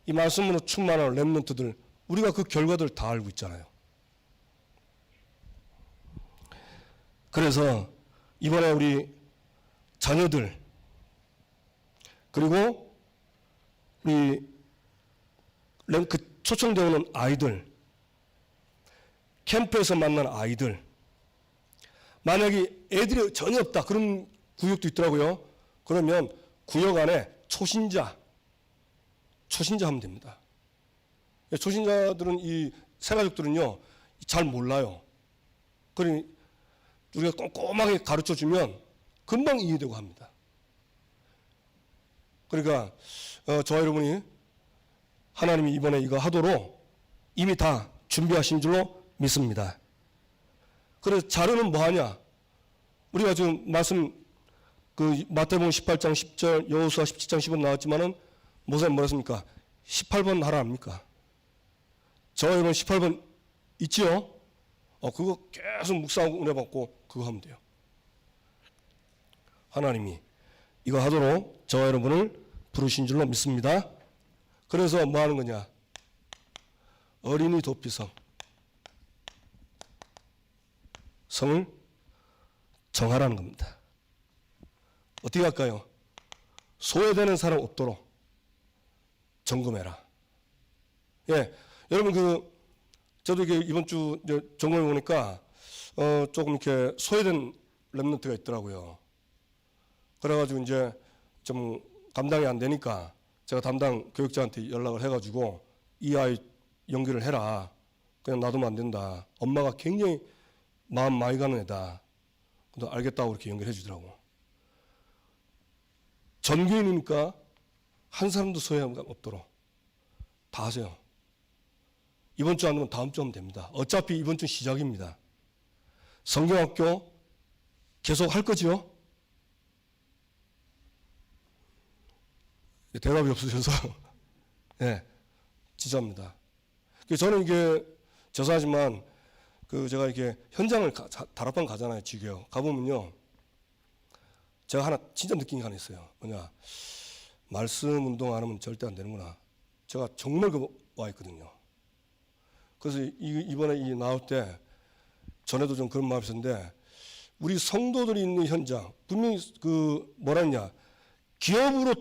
이 말씀으로 충만한 렘넌트들, 우리가 그 결과들 다 알고 있잖아요. 그래서 이번에 우리 자녀들 그리고 우리 그 초청되어 오는 아이들, 캠프에서 만난 아이들, 만약에 애들이 전혀 없다 그런 구역도 있더라고요. 그러면 구역 안에 초신자 하면 됩니다. 초신자들은 이 새가족들은요 잘 몰라요. 그러니 우리가 꼼꼼하게 가르쳐 주면 금방 이해되고 합니다. 그러니까 저와 여러분이 하나님이 이번에 이거 하도록 이미 다 준비하신 줄로 믿습니다. 그래서 자료는 뭐 하냐? 우리가 지금 말씀 그 마태복음 18장 10절, 여호수아 17장 10번 나왔지만은 모세는 뭐라 했습니까? 18번 하라 합니까? 저 여러분 18번 있지요? 그거 계속 묵상하고 은혜 받고 그거 하면 돼요. 하나님이 이거 하도록 저와 여러분을 부르신 줄로 믿습니다. 그래서 뭐 하는 거냐? 어린이 도피성 성을 정하라는 겁니다. 어떻게 할까요? 소외되는 사람 없도록 점검해라. 예, 여러분 저도 이게 이번 주 점검해 보니까 조금 이렇게 소외된 렘넌트가 있더라고요. 그래가지고 이제 좀 감당이 안 되니까 제가 담당 교육자한테 연락을 해가지고 이 아이 연결을 해라. 그냥 놔두면 안 된다. 엄마가 굉장히 마음 많이 가는 애다. 근데 알겠다고 이렇게 연결해 주더라고. 전교인이니까 한 사람도 소외감 없도록 다 하세요. 이번 주 안 하면 다음 주 하면 됩니다. 어차피 이번 주 시작입니다. 성경학교 계속 할 거지요? 대답이 없으셔서 네, 진짜입니다. 저는 이게 죄송하지만 제가 이렇게 현장을 다락방 가잖아요. 지금 가보면요, 제가 하나 진짜 느낀 게 하나 있어요. 뭐냐, 말씀 운동 안 하면 절대 안 되는구나. 제가 정말 와 있거든요. 그래서 이번에 나올 때 전에도 좀 그런 마음이 있었는데, 우리 성도들이 있는 현장 분명히 뭐라 했냐, 기업으로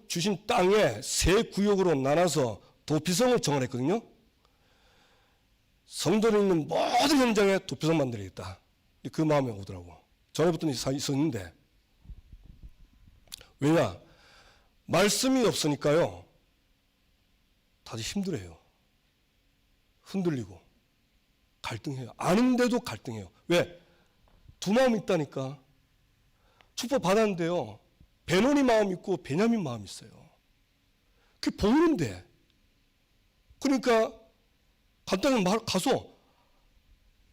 주신 땅에 세 구역으로 나눠서 도피성을 정할했거든요. 성도들이 있는 모든 현장에 도피성 만들어야겠다. 그 마음이 오더라고. 전에부터 있었는데, 왜냐, 말씀이 없으니까요, 다들 힘들어요. 흔들리고 갈등해요. 아는데도 갈등해요. 왜? 두 마음이 있다니까. 축복 받았는데요, 베노니 마음이 있고 베냐민 마음이 있어요. 그게 보이는데. 그러니까 간단히 가서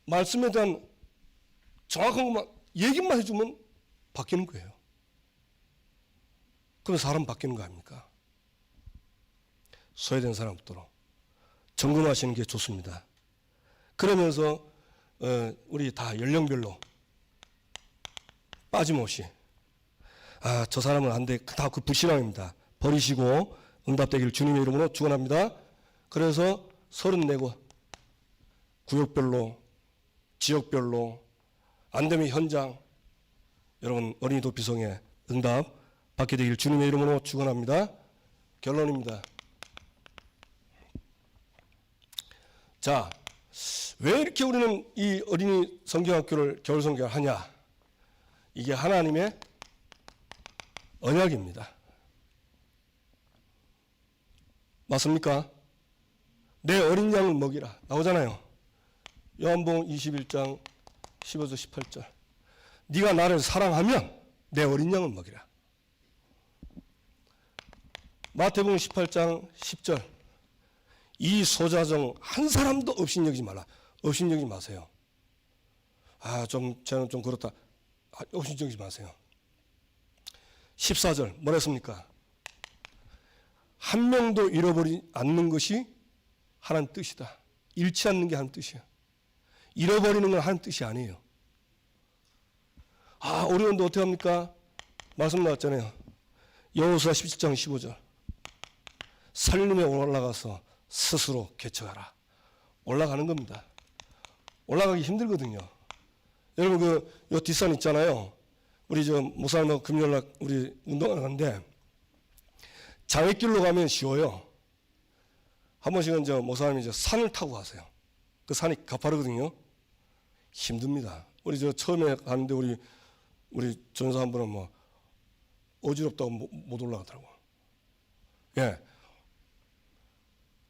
말씀에 대한 정확한 것만 얘기만 해주면 바뀌는 거예요. 그러면 사람 바뀌는 거 아닙니까? 소외된 사람 없도록 점검하시는 게 좋습니다. 그러면서 우리 다 연령별로 빠짐없이 저 사람은 안 돼. 다 그 불신앙입니다. 버리시고 응답되기를 주님의 이름으로 축원합니다. 그래서 34곳 구역별로 지역별로 안 되면 현장 여러분 어린이 도피성에 응답 받게 되기를 주님의 이름으로 축원합니다. 결론입니다. 자, 왜 이렇게 우리는 이 어린이 성경학교를 겨울 성경을 하냐? 이게 하나님의 언약입니다. 맞습니까? 내 어린 양을 먹이라 나오잖아요. 요한복음 21장 15절 18절. 네가 나를 사랑하면 내 어린 양을 먹이라. 마태복음 18장 10절. 이 소자정 한 사람도 업신여기지 말라. 업신여기지 마세요. 쟤는 좀 그렇다. 업신여기지 마세요. 14절 뭐라 했습니까? 한 명도 잃어버리지 않는 것이 하나님 뜻이다. 잃지 않는 게 하나님 뜻이야. 잃어버리는 건 하나님 뜻이 아니에요. 어려운데 어떻게 합니까? 말씀 나왔잖아요. 여호수아 17장 15절. 산림에 올라가서 스스로 개척하라. 올라가는 겁니다. 올라가기 힘들거든요. 여러분 요 뒷산 있잖아요. 우리 목사님하고 금요일날 우리 운동하러 가는데 장애길로 가면 쉬워요. 한 번씩은 목사님이 산을 타고 가세요. 그 산이 가파르거든요. 힘듭니다. 우리 처음에 가는데 우리 전사 한 분은 어지럽다고 못 올라가더라고. 예.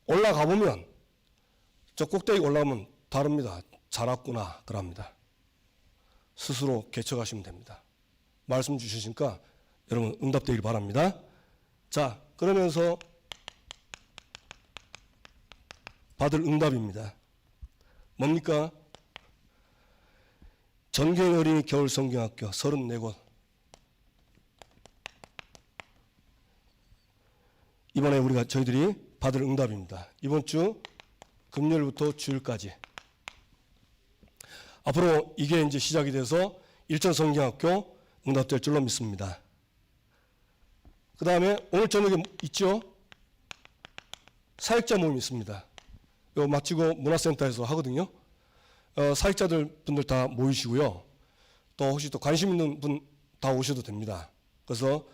올라가 보면 저 꼭대기 올라가면 다릅니다. 잘 왔구나 그럽니다. 스스로 개척하시면 됩니다. 말씀 주시니까 여러분 응답되길 바랍니다. 자, 그러면서 받을 응답입니다. 뭡니까? 전교인 어린이 겨울 성경학교 34곳. 이번에 저희들이 받을 응답입니다. 이번 주 금요일부터 주일까지. 앞으로 이게 이제 시작이 돼서 일전 성경학교 응답될 줄로 믿습니다. 그 다음에 오늘 저녁에 있죠? 사역자 모임이 있습니다. 이거 마치고 문화센터에서 하거든요. 사역자들 분들 다 모이시고요. 또 혹시 또 관심 있는 분 다 오셔도 됩니다. 그래서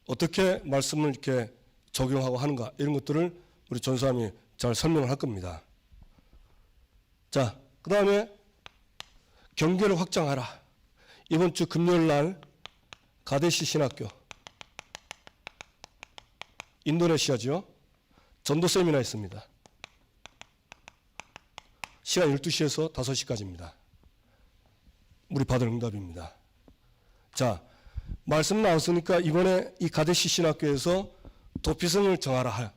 어떻게 말씀을 이렇게 적용하고 하는가 이런 것들을 우리 전사님이 잘 설명을 할 겁니다. 자, 그 다음에 경계를 확장하라. 이번 주 금요일 날 가데시 신학교 인도네시아죠. 전도 세미나 있습니다. 시간 12시에서 5시까지입니다. 우리 받을 응답입니다. 자, 말씀 나왔으니까 이번에 이 가데시 신학교에서 도피성을 정하라.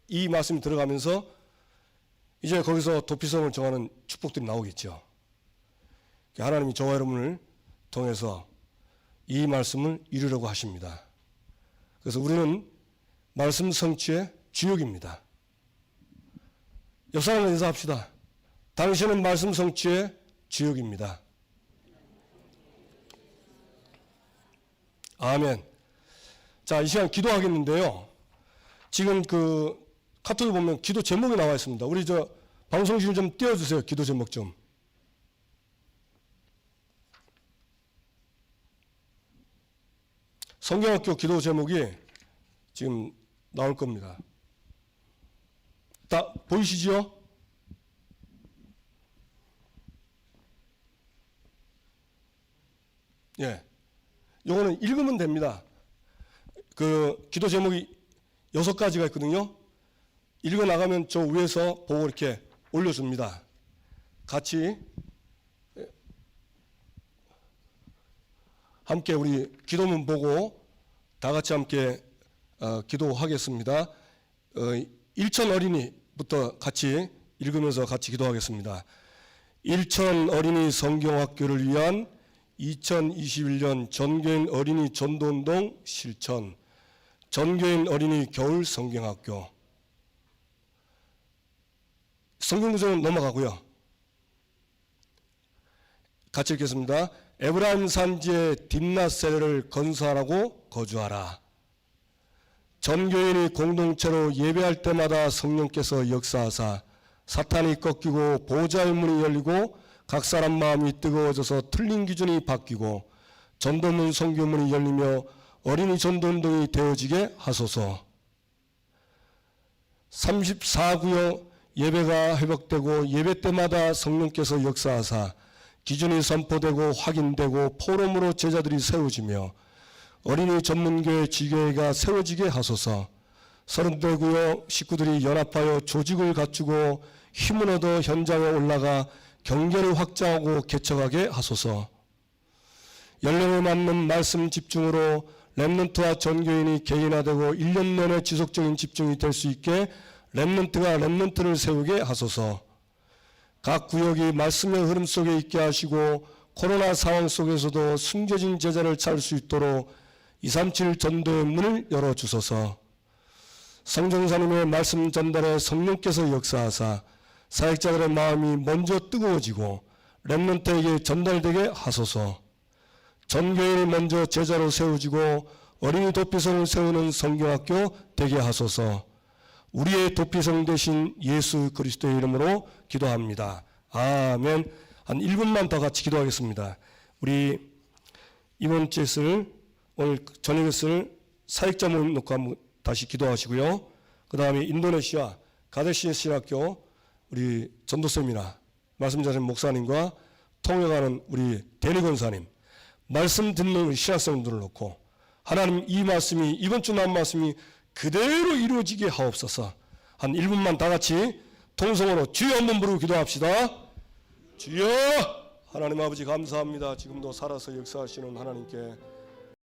이 말씀이 들어가면서 이제 거기서 도피성을 정하는 축복들이 나오겠죠. 하나님이 저와 여러분을 통해서 이 말씀을 이루려고 하십니다. 그래서 우리는 말씀 성취의 주역입니다. 옆 사람과 인사합시다. 당신은 말씀 성취의 주역입니다. 아멘. 자, 이 시간 기도하겠는데요. 지금 그 카톡에 보면 기도 제목이 나와 있습니다. 우리 저 방송실 좀 띄워주세요. 기도 제목 좀. 성경학교 기도 제목이 지금 나올 겁니다. 다 보이시죠? 예. 요거는 읽으면 됩니다. 그 기도 제목이 6가지가 있거든요. 읽어 나가면 저 위에서 보고 이렇게 올려줍니다. 같이 함께 우리 기도문 보고 다 같이 함께 기도하겠습니다. 일천 어린이부터 같이 읽으면서 같이 기도하겠습니다. 일천 어린이 성경학교를 위한 2021년 전교인 어린이 전도운동 실천, 전교인 어린이 겨울 성경학교. 성경구절은 넘어가고요. 같이 읽겠습니다. 에브라임 산지에 딥낫셀을 건설하고 거주하라. 전교인이 공동체로 예배할 때마다 성령께서 역사하사 사탄이 꺾이고 보호자의 문이 열리고 각 사람 마음이 뜨거워져서 틀린 기준이 바뀌고 전도문 선교문이 열리며 어린이 전도운동이 되어지게 하소서. 34구역 예배가 회복되고 예배 때마다 성령께서 역사하사 기준이 선포되고 확인되고 포럼으로 제자들이 세워지며 어린이 전문교회 지교회가 세워지게 하소서. 34구역 식구들이 연합하여 조직을 갖추고 힘을 얻어 현장에 올라가 경계를 확장하고 개척하게 하소서. 연령에 맞는 말씀 집중으로 렘넌트와 전교인이 개인화되고 1년 내내 지속적인 집중이 될 수 있게 렘넌트가 렘넌트를 세우게 하소서. 각 구역이 말씀의 흐름 속에 있게 하시고 코로나 상황 속에서도 숨겨진 제자를 찾을 수 있도록 237 전도의 문을 열어주소서. 성전사님의 말씀 전달에 성령께서 역사하사 사역자들의 마음이 먼저 뜨거워지고 렘넌트에게 전달되게 하소서. 전교인이 먼저 제자로 세워지고 어린이 도피성을 세우는 성경학교 되게 하소서. 우리의 도피성 되신 예수 그리스도의 이름으로 기도합니다. 아멘. 한 1분만 더 같이 기도하겠습니다. 우리 이번 주에 쓸 오늘 저녁에 쓸 사역자 모임 놓고 한번 다시 기도하시고요. 그 다음에 인도네시아 가데시 신학교 우리 전도쌤이나 말씀 잘하는 목사님과 통역하는 우리 대리 권사님, 말씀 듣는 우리 신학생들을 놓고 하나님 이 말씀이 이번 주 나온 말씀이 그대로 이루어지게 하옵소서. 한 1분만 다 같이 통성으로 주여 한번 부르고 기도합시다. 주여. 하나님 아버지 감사합니다. 지금도 살아서 역사하시는 하나님께